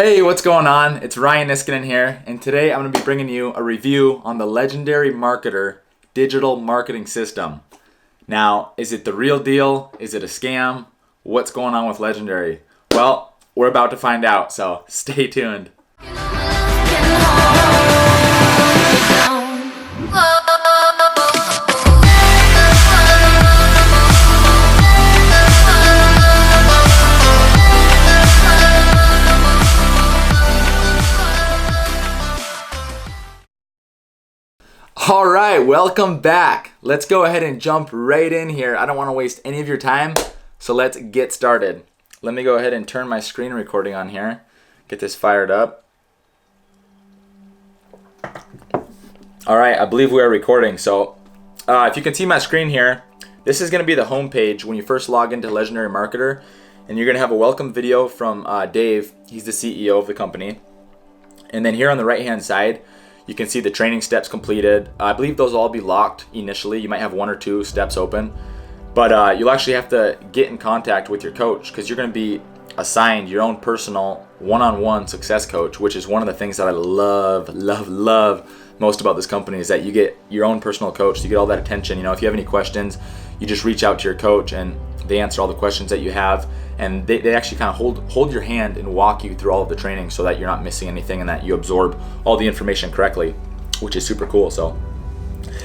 Hey, what's going on? It's Ryan Niskanen here, and today I'm going to be bringing you a review on the Legendary Marketer digital marketing system. Now, is it the real deal? Is it a scam? What's going on with Legendary? Well, we're about to find out, so stay tuned. All right, welcome back. Let's go ahead and jump right in here. I don't want to waste any of your time, so let's get started. Let me go ahead and turn my screen recording on here. Get this fired up. All right, I believe we are recording. So if you can see my screen here, this is going to be the home page when you first log into Legendary Marketer, and you're going to have a welcome video from Dave. He's the CEO of the company. And then here on the right-hand side, you can see the training steps completed. I believe those will all be locked initially. You might have one or two steps open, but you'll actually have to get in contact with your coach because you're going to be assigned your own personal one-on-one success coach, which is one of the things that I love most about this company is that you get your own personal coach. So you get all that attention. You know, if you have any questions, you just reach out to your coach and they answer all the questions that you have, and they actually kind of hold your hand and walk you through all of the training so that you're not missing anything and that you absorb all the information correctly, which is super cool. So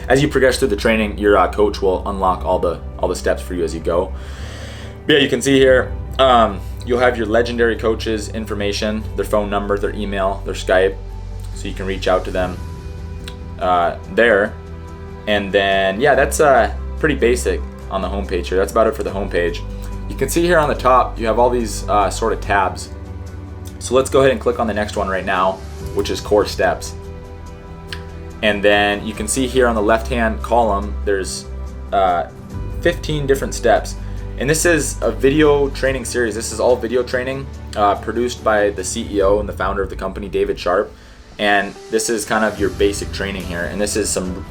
as you progress through the training, your coach will unlock all the steps for you as you go. But yeah, you can see here, you'll have your Legendary coaches information, their phone number, their email, their Skype, so you can reach out to them there. And then yeah, that's pretty basic on the homepage here. That's about it for the homepage. You can see here on the top, you have all these sort of tabs. So let's go ahead and click on the next one right now, which is core steps. And then you can see here on the left-hand column, there's 15 different steps. And this is a video training series. This is all video training produced by the CEO and the founder of the company, David Sharpe. And this is kind of your basic training here. And this is some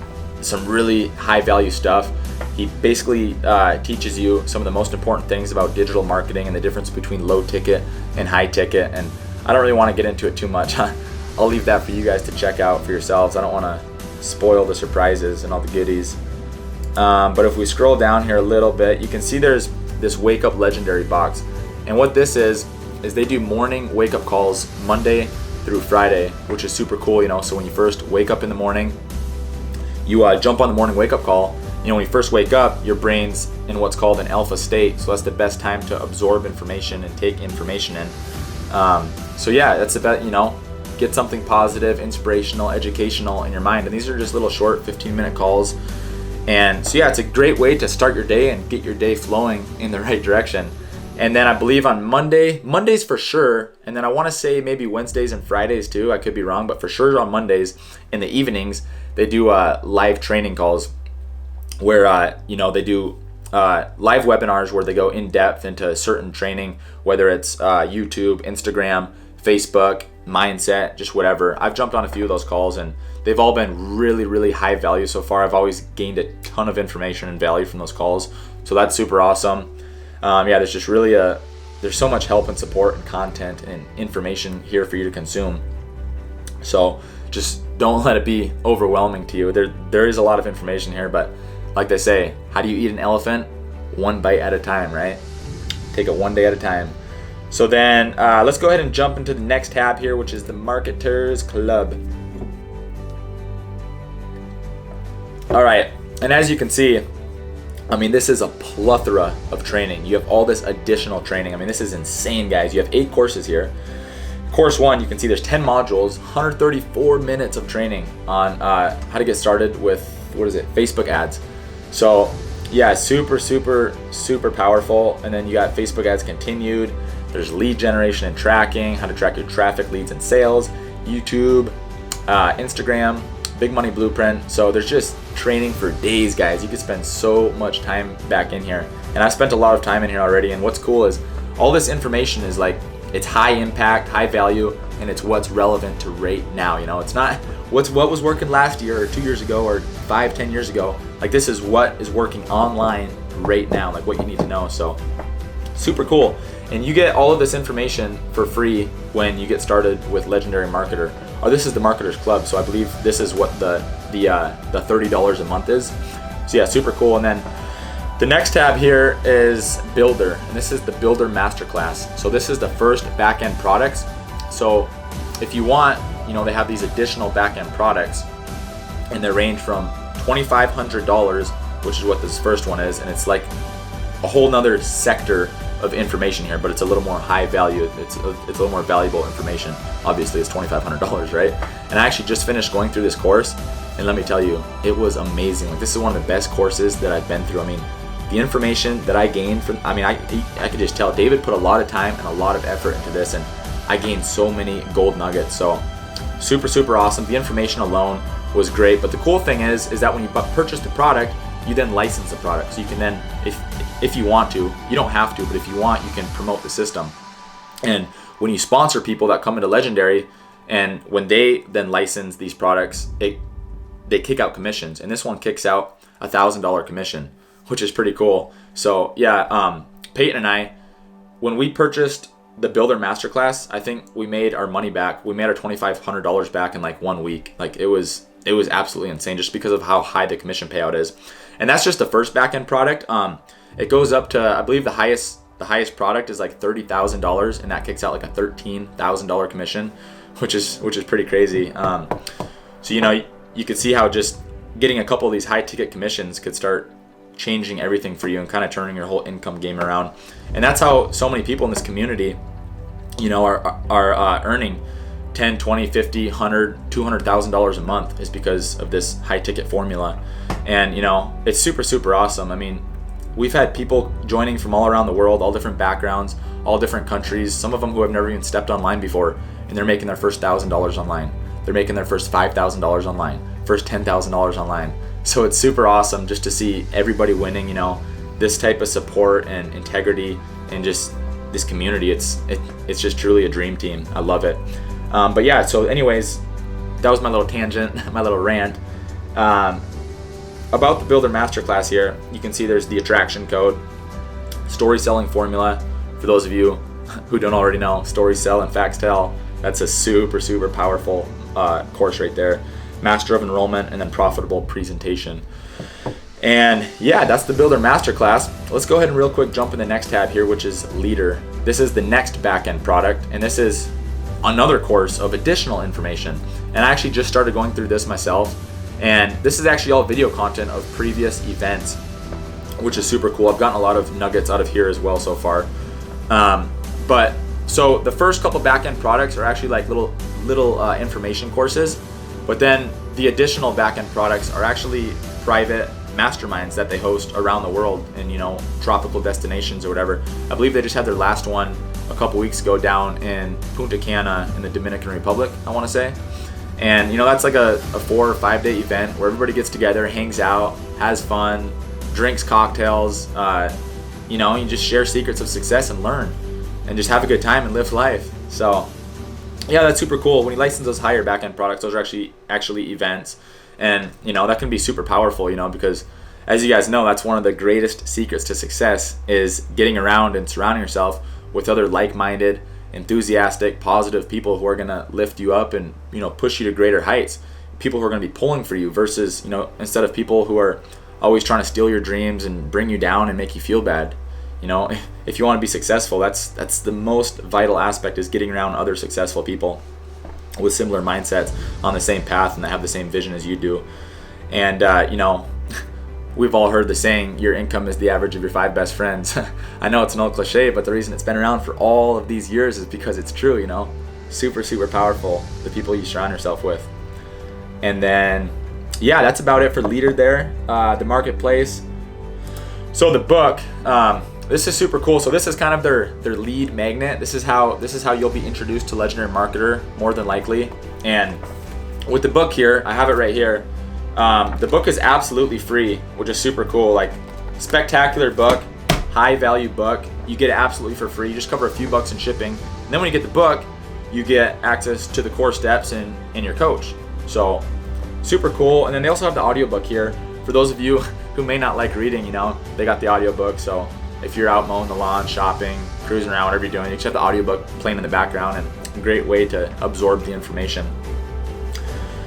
really high value stuff. He basically teaches you some of the most important things about digital marketing and the difference between low ticket and high ticket. And I don't really want to get into it too much. I'll leave that for you guys to check out for yourselves. I don't want to spoil the surprises and all the goodies. But if we scroll down here a little bit, you can see there's this Wake Up Legendary box. And what this is they do morning wake up calls Monday through Friday, which is super cool, you know. So when you first wake up in the morning, you jump on the morning wake up call. You know, when you first wake up, your brain's in what's called an alpha state. So that's the best time to absorb information and take information in. So yeah, that's about, you know, get something positive, inspirational, educational in your mind. And these are just little short 15-minute calls. And so yeah, it's a great way to start your day and get your day flowing in the right direction. And then I believe on Mondays for sure, and then I want to say maybe Wednesdays and Fridays too, I could be wrong, but for sure on Mondays in the evenings, they do live training calls where you know, they do live webinars where they go in depth into certain training, whether it's YouTube, Instagram, Facebook, mindset, just whatever. I've jumped on a few of those calls and they've all been really high value so far. I've always gained a ton of information and value from those calls, so that's super awesome. Yeah, there's just really there's so much help and support and content and information here for you to consume. So just don't let it be overwhelming to you. There is a lot of information here, but like they say, how do you eat an elephant? One bite at a time, right? Take it one day at a time. So then let's go ahead and jump into the next tab here, which is the Marketers Club. All right, and as you can see, I mean, this is a plethora of training. You have all this additional training. I mean, this is insane, guys. You have 8 courses here. Course 1, you can see there's 10 modules, 134 minutes of training on how to get started with, Facebook ads. So yeah, super powerful. And then you got Facebook ads continued. There's lead generation and tracking, how to track your traffic, leads, and sales, YouTube, Instagram, big money blueprint. So there's just training for days, guys. You could spend so much time back in here. And I've spent a lot of time in here already. And what's cool is all this information is like, it's high impact, high value, and it's what's relevant to right now. You know, it's not what was working last year or 2 years ago or 5-10 years ago. Like, this is what is working online right now, like what you need to know. So super cool. And you get all of this information for free when you get started with Legendary Marketer. Or this is the Marketers Club, so I believe this is what the $30 a month is. So yeah, super cool. And then the next tab here is Builder, and this is the Builder Masterclass. So this is the first back-end products. So if you want, they have these additional back-end products, and they range from $2,500, which is what this first one is, and it's like a whole nother sector of information here, but it's a little more high value. It's a little more valuable information. Obviously, it's $2,500, right? And I actually just finished going through this course, and let me tell you, it was amazing. Like, this is one of the best courses that I've been through. I mean, the information that I gained from, I could just tell David put a lot of time and a lot of effort into this, and I gained so many gold nuggets. So super, super awesome. The information alone was great, but the cool thing is that when you purchase the product, you then license the product. So you can then, if you want to, you don't have to, but if you want, you can promote the system. And when you sponsor people that come into Legendary, and when they then license these products, they kick out commissions, and this one kicks out $1,000 commission, which is pretty cool. So yeah, Peyton and I, when we purchased the Builder Masterclass, I think we made our money back. We made our $2,500 back in like 1 week. Like, it was absolutely insane just because of how high the commission payout is. And that's just the first back-end product. It goes up to, I believe the highest product is like $30,000, and that kicks out like a $13,000 commission, which is pretty crazy. So you could see how just getting a couple of these high ticket commissions could start changing everything for you and kind of turning your whole income game around. And that's how so many people in this community, are earning $10, $20, $50, $100, $200,000 a month, is because of this high ticket formula. And it's super, super awesome. I mean, we've had people joining from all around the world, all different backgrounds, all different countries, some of them who have never even stepped online before, and they're making their first $1,000 online. They're making their first $5,000 online, first $10,000 online. So it's super awesome just to see everybody winning, this type of support and integrity, and just this community. It's just truly a dream team. I love it. But yeah, so anyways, that was my little tangent, my little rant. About the Builder Masterclass here, you can see there's the attraction code, story selling formula. For those of you who don't already know, story sell and facts tell. That's a super, super powerful course right there. Master of enrollment, and then profitable presentation. And yeah, that's the Builder Masterclass. Let's go ahead and real quick jump in the next tab here, which is Leader. This is the next back-end product, and this is another course of additional information. And I actually just started going through this myself, and this is actually all video content of previous events, which is super cool. I've gotten a lot of nuggets out of here as well so far. But so the first couple back-end products are actually like little information courses, but then the additional back-end products are actually private masterminds that they host around the world in tropical destinations or whatever. I believe they just had their last one a couple weeks ago down in Punta Cana in the Dominican Republic, I want to say. And that's like a 4 or 5 day event where everybody gets together, hangs out, has fun, drinks cocktails, you just share secrets of success and learn, and just have a good time and live life. So yeah, that's super cool. When you license those higher back-end products, those are actually events, and that can be super powerful, because as you guys know, that's one of the greatest secrets to success, is getting around and surrounding yourself with other like-minded, enthusiastic, positive people who are going to lift you up and push you to greater heights. People who are going to be pulling for you versus instead of people who are always trying to steal your dreams and bring you down and make you feel bad. If you want to be successful, that's the most vital aspect, is getting around other successful people with similar mindsets on the same path and that have the same vision as you do. And we've all heard the saying, your income is the average of your 5 best friends. I know it's an old cliche, but the reason it's been around for all of these years is because it's true. Super, super powerful, the people you surround yourself with. And then yeah, that's about it for Leader there. The marketplace. So the book, this is super cool. So this is kind of their lead magnet. This is how you'll be introduced to Legendary Marketer, more than likely. And with the book here, I have it right here. The book is absolutely free, which is super cool. Like, spectacular book, high value book. You get it absolutely for free. You just cover a few bucks in shipping. And then when you get the book, you get access to the core steps and your coach. So super cool. And then they also have the audiobook here. For those of you who may not like reading, they got the audiobook. So if you're out mowing the lawn, shopping, cruising around, whatever you're doing. You just have the audiobook playing in the background, and a great way to absorb the information.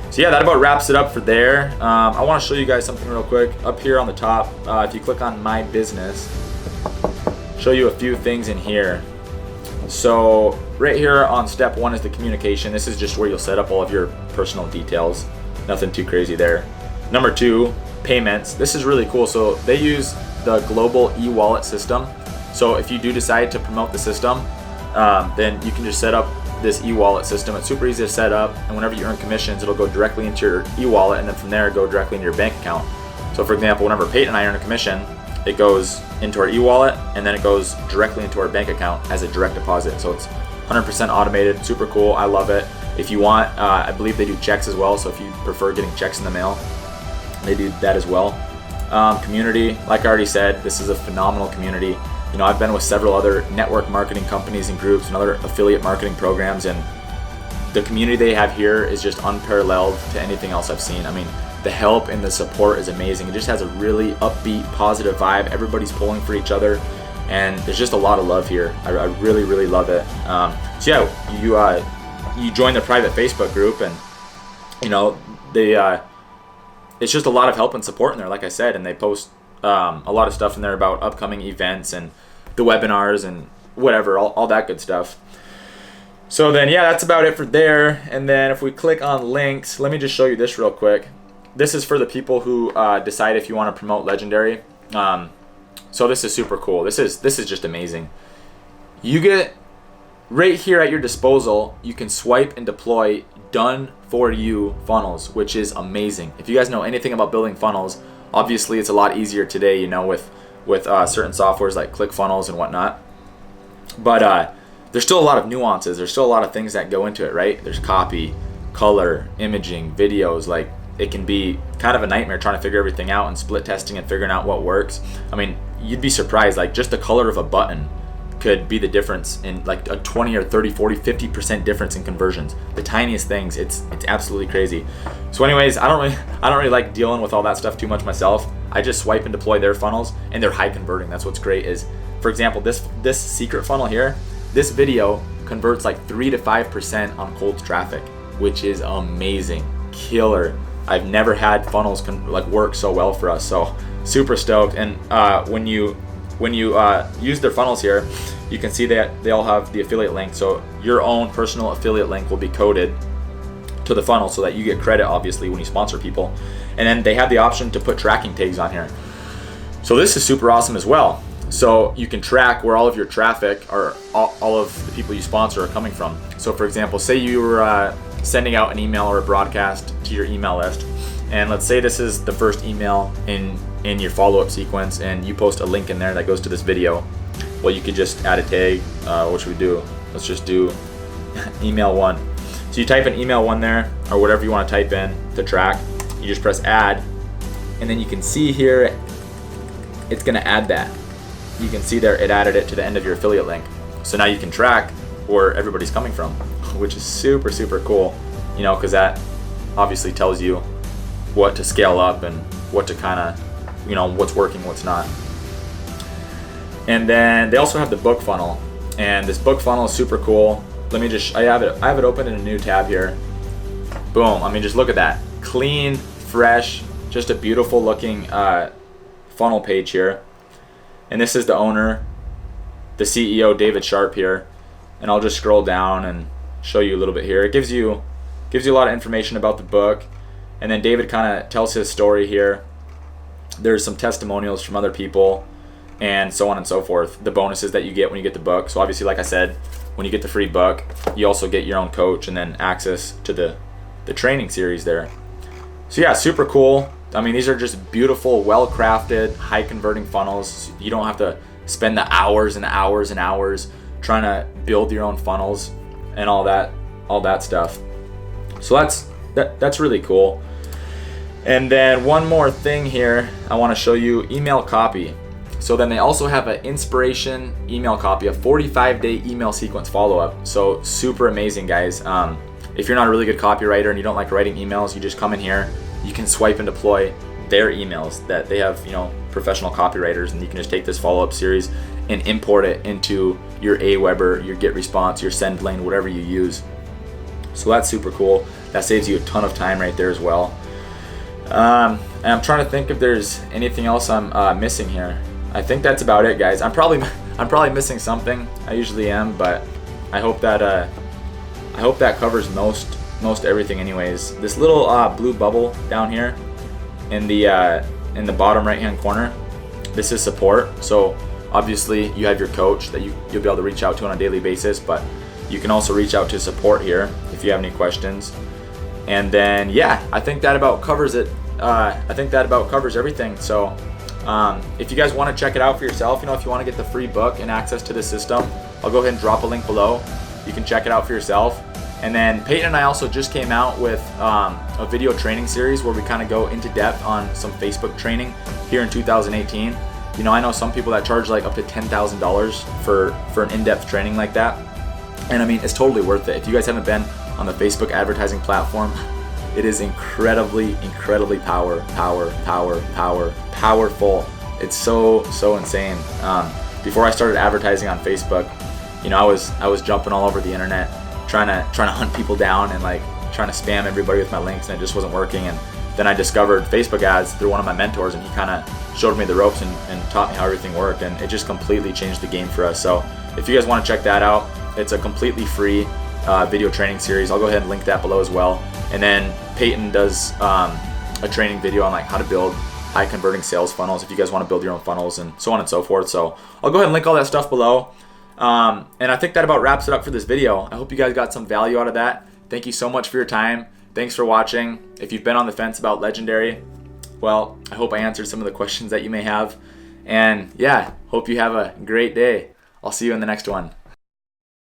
So yeah, that about wraps it up for there. I want to show you guys something real quick. Up here on the top, if you click on My Business, show you a few things in here. So right here on step 1 is the communication. This is just where you'll set up all of your personal details. Nothing too crazy there. Number 2, payments. This is really cool. So they use the global e-wallet system. So if you do decide to promote the system, then you can just set up this e-wallet system. It's super easy to set up, and whenever you earn commissions, it'll go directly into your e-wallet, and then from there go directly into your bank account. So for example, whenever Peyton and I earn a commission, it goes into our e-wallet, and then it goes directly into our bank account as a direct deposit. So it's 100% automated, super cool. I love it. If you want, I believe they do checks as well. So if you prefer getting checks in the mail, they do that as well. Community, like I already said, this is a phenomenal community. You know, I've been with several other network marketing companies and groups and other affiliate marketing programs, and the community they have here is just unparalleled to anything else I've seen. I mean, the help and the support is amazing. It just has a really upbeat, positive vibe. Everybody's pulling for each other, and there's just a lot of love here. I really, really love it. So yeah, you join the private Facebook group, and you know it's just a lot of help and support in there, like I said, and they post a lot of stuff in there about upcoming events and the webinars and whatever, all that good stuff. So then, yeah, that's about it for there. And then if we click on links, let me just show you this real quick. This is for the people who decide if you want to promote Legendary. So this is super cool. This is just amazing. You get right here at your disposal, you can swipe and deploy done for you funnels, which is amazing. If you guys know anything about building funnels, obviously it's a lot easier today, you know, with certain softwares like ClickFunnels and whatnot. But there's still a lot of nuances. There's still a lot of things that go into it, right? There's copy, color, imaging, videos. Like, it can be kind of a nightmare trying to figure everything out and split testing and figuring out what works. I mean, you'd be surprised, like just the color of a button could be the difference in like a 20 or 30, 40, 50% difference in conversions. The tiniest things, it's absolutely crazy. So anyways, I don't really like dealing with all that stuff too much myself. I just swipe and deploy their funnels, and they're high converting. That's what's great is, for example, this secret funnel here, this video converts like 3 to 5% on cold traffic, which is amazing. Killer. I've never had funnels work so well for us. So super stoked. And when you use their funnels here, you can see that they all have the affiliate link. So your own personal affiliate link will be coded to the funnel so that you get credit, obviously, when you sponsor people. And then they have the option to put tracking tags on here. So this is super awesome as well. So you can track where all of your traffic or all of the people you sponsor are coming from. So for example, say you were sending out an email or a broadcast to your email list, and let's say this is the first email in your follow-up sequence, and you post a link in there that goes to this video. Well, you could just add a tag. What should we do? Let's just do email 1. So you type in email 1 there, or whatever you want to type in to track. You just press add, and then you can see here it's going to add that. You can see there it added it to the end of your affiliate link. So now you can track where everybody's coming from, which is super, super cool, you know, because that obviously tells you what to scale up and what to kind of, you know, what's working, what's not. And then they also have the book funnel, and this book funnel is super cool. Let me just, I have it open in a new tab here. Boom. I mean, just look at that. Clean, fresh, just a beautiful looking funnel page here. And this is the owner, the CEO, David Sharpe here. And I'll just scroll down and show you a little bit here. It gives you a lot of information about the book. And then David kind of tells his story here. There's some testimonials from other people and so on and so forth. The bonuses that you get when you get the book. So obviously, like I said, when you get the free book, you also get your own coach and then access to the training series there. So yeah, super cool. I mean, these are just beautiful, well-crafted, high-converting funnels. You don't have to spend the hours and hours and hours trying to build your own funnels and all that stuff. So that's really cool. And then one more thing here, I want to show you email copy. So then they also have an inspiration email copy, a 45-day email sequence follow-up. So super amazing, guys. If you're not a really good copywriter and you don't like writing emails, you just come in here. You can swipe and deploy their emails that they have, you know, professional copywriters, and you can just take this follow-up series and import it into your Aweber, your GetResponse, your SendLane, whatever you use. So that's super cool. That saves you a ton of time right there as well. And I'm trying to think if there's anything else I'm missing here. I think that's about it, guys. I'm probably missing something. I usually am, but I hope that covers most everything. Anyways, this little blue bubble down here in the bottom right hand corner, this is support. So obviously you have your coach that you'll be able to reach out to on a daily basis, but you can also reach out to support here if you have any questions. And then yeah, I think that about covers it. I think that about covers everything. So if you guys want to check it out for yourself, if you want to get the free book and access to the system, I'll go ahead and drop a link below. You can check it out for yourself. And then Peyton and I also just came out with a video training series where we kind of go into depth on some Facebook training here in 2018. I know some people that charge like up to $10,000 for an in-depth training like that. And I mean, it's totally worth it. If you guys haven't been on the Facebook advertising platform, it is incredibly powerful. It's so insane. Before I started advertising on Facebook, I was jumping all over the internet, trying to hunt people down and like trying to spam everybody with my links, and it just wasn't working. And then I discovered Facebook ads through one of my mentors, and he kind of showed me the ropes and taught me how everything worked, and it just completely changed the game for us. So if you guys want to check that out, it's a completely free video training series. I'll go ahead and link that below as well. And then Peyton does a training video on like how to build high converting sales funnels if you guys want to build your own funnels and so on and so forth. So I'll go ahead and link all that stuff below. And I think that about wraps it up for this video. I hope you guys got some value out of that. Thank you so much for your time. Thanks for watching. If you've been on the fence about Legendary, well, I hope I answered some of the questions that you may have. And yeah, hope you have a great day. I'll see you in the next one.